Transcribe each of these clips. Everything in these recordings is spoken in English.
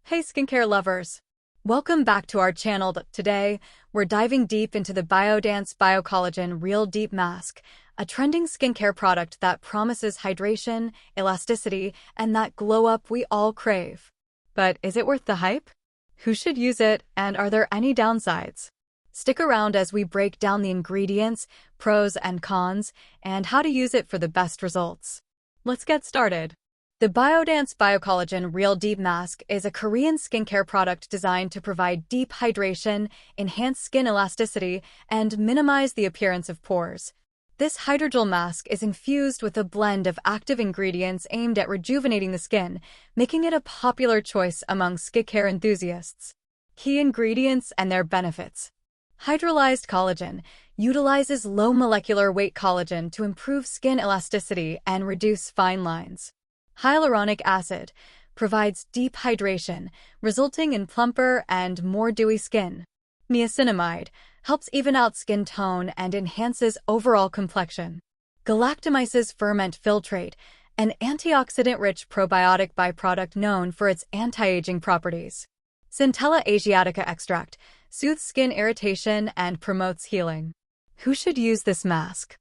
Hey skincare lovers! Welcome back to our channel. Today, we're diving deep into the Biodance Bio-Collagen Real Deep Mask, a trending skincare product that promises hydration, elasticity, and that glow-up we all crave. But is it worth the hype? Who should use it, and are there any downsides? Stick around as we break down the ingredients, pros and cons, and how to use it for the best results. Let's get started. The Biodance Bio-Collagen Real Deep Mask is a Korean skincare product designed to provide deep hydration, enhance skin elasticity, and minimize the appearance of pores. This hydrogel mask is infused with a blend of active ingredients aimed at rejuvenating the skin, making it a popular choice among skincare enthusiasts. Key ingredients and their benefits. Hydrolyzed collagen utilizes low molecular weight collagen to improve skin elasticity and reduce fine lines. Hyaluronic acid provides deep hydration, resulting in plumper and more dewy skin. Niacinamide helps even out skin tone and enhances overall complexion. Galactomyces ferment filtrate, an antioxidant-rich probiotic byproduct known for its anti-aging properties. Centella asiatica extract soothes skin irritation and promotes healing. Who should use this mask?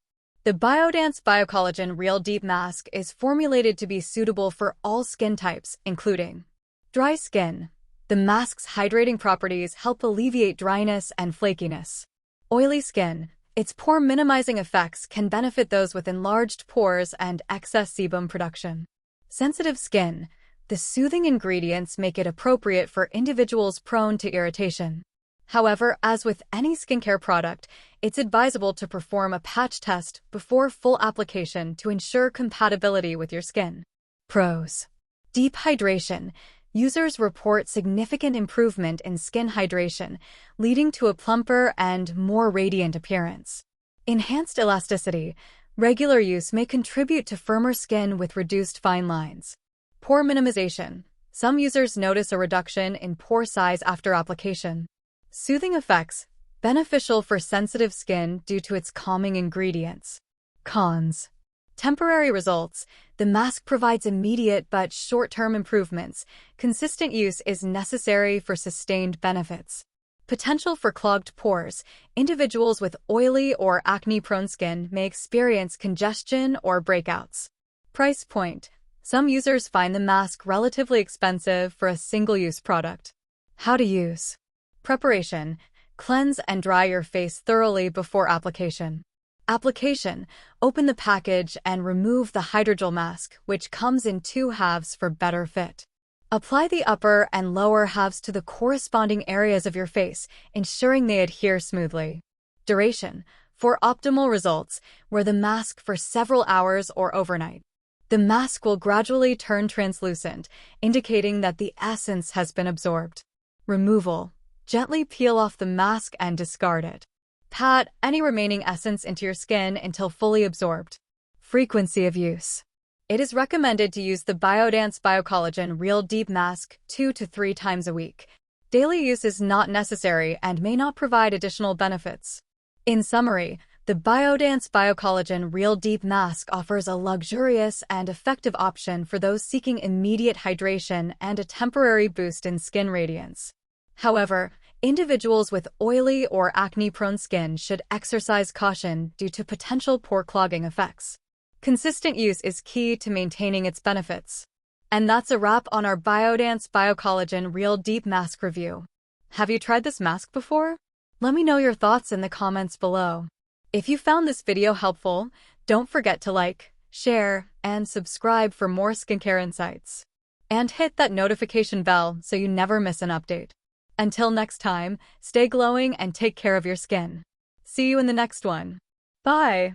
The Biodance Bio-Collagen Real Deep Mask is formulated to be suitable for all skin types, including dry skin. The mask's hydrating properties help alleviate dryness and flakiness. Oily skin. Its pore-minimizing effects can benefit those with enlarged pores and excess sebum production. Sensitive skin. The soothing ingredients make it appropriate for individuals prone to irritation. However, as with any skincare product, it's advisable to perform a patch test before full application to ensure compatibility with your skin. Pros. Deep hydration. Users report significant improvement in skin hydration, leading to a plumper and more radiant appearance. Enhanced elasticity. Regular use may contribute to firmer skin with reduced fine lines. Pore minimization. Some users notice a reduction in pore size after application. Soothing effects, beneficial for sensitive skin due to its calming ingredients. Cons. Temporary results. The mask provides immediate but short-term improvements. Consistent use is necessary for sustained benefits. Potential for clogged pores. Individuals with oily or acne-prone skin may experience congestion or breakouts. Price point. Some users find the mask relatively expensive for a single-use product. How to use. Preparation. Cleanse and dry your face thoroughly before application. Application. Open the package and remove the hydrogel mask, which comes in 2 halves for better fit. Apply the upper and lower halves to the corresponding areas of your face, ensuring they adhere smoothly. Duration. For optimal results, wear the mask for several hours or overnight. The mask will gradually turn translucent, indicating that the essence has been absorbed. Removal. Gently peel off the mask and discard it. Pat any remaining essence into your skin until fully absorbed. Frequency of use. It is recommended to use the Biodance Bio-Collagen Real Deep Mask 2 to 3 times a week. Daily use is not necessary and may not provide additional benefits. In summary, the Biodance Bio-Collagen Real Deep Mask offers a luxurious and effective option for those seeking immediate hydration and a temporary boost in skin radiance. However, individuals with oily or acne-prone skin should exercise caution due to potential pore clogging effects. Consistent use is key to maintaining its benefits. And that's a wrap on our Biodance Bio-Collagen Real Deep Mask review. Have you tried this mask before? Let me know your thoughts in the comments below. If you found this video helpful, don't forget to like, share, and subscribe for more skincare insights. And hit that notification bell so you never miss an update. Until next time, stay glowing and take care of your skin. See you in the next one. Bye!